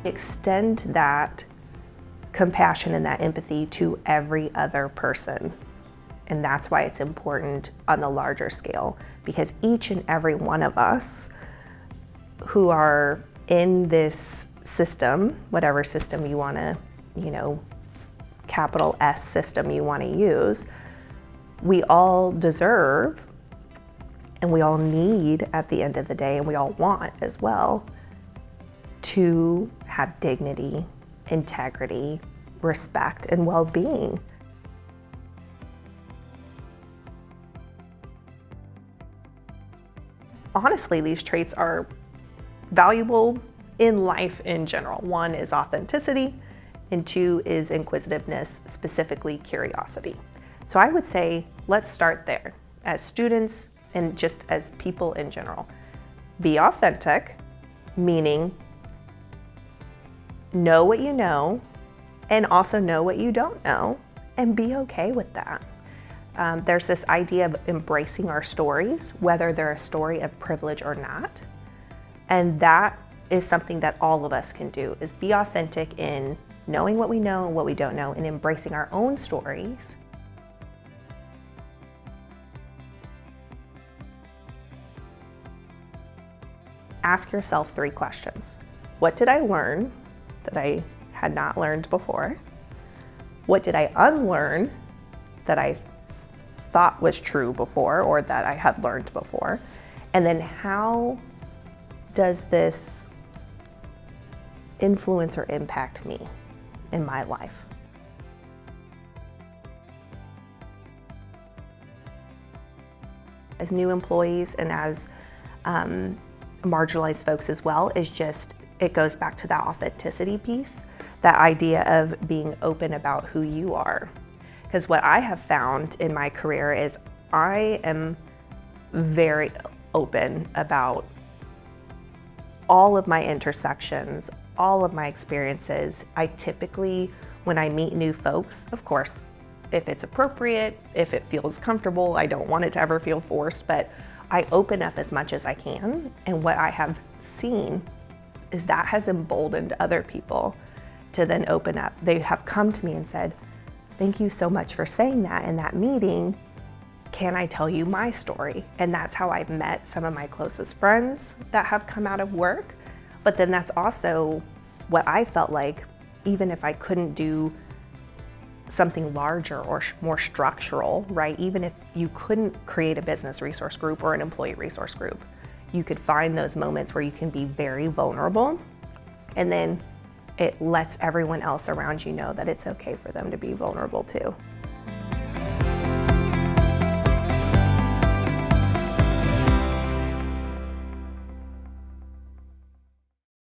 Extend that compassion and that empathy to every other person. And that's why it's important on the larger scale, because each and every one of us who are in this system, whatever system you want to, capital S system you want to use, we all deserve and we all need at the end of the day, and we all want as well, to have dignity, integrity, respect, and well-being. Honestly, these traits are valuable in life in general. One is authenticity, and two is inquisitiveness, specifically curiosity. So I would say, let's start there as students and just as people in general. Be authentic, meaning know what you know and also know what you don't know, and be okay with that. There's this idea of embracing our stories, whether they're a story of privilege or not. And that is something that all of us can do, is be authentic in knowing what we know and what we don't know, and embracing our own stories. Ask yourself 3 questions. What did I learn that I had not learned before? What did I unlearn that I thought was true before or that I had learned before? And then how does this influence or impact me in my life? As new employees and as marginalized folks as well, it goes back to that authenticity piece, that idea of being open about who you are. Because what I have found in my career is I am very open about all of my intersections, all of my experiences. I typically, when I meet new folks, of course, if it's appropriate, if it feels comfortable, I don't want it to ever feel forced, but I open up as much as I can. And what I have seen is that has emboldened other people to then open up. They have come to me and said, "Thank you so much for saying that in that meeting. Can I tell you my story?" And that's how I've met some of my closest friends that have come out of work. But then that's also what I felt like, even if I couldn't do something larger or more structural, right? Even if you couldn't create a business resource group or an employee resource group, you could find those moments where you can be very vulnerable, and then it lets everyone else around you know that it's okay for them to be vulnerable too.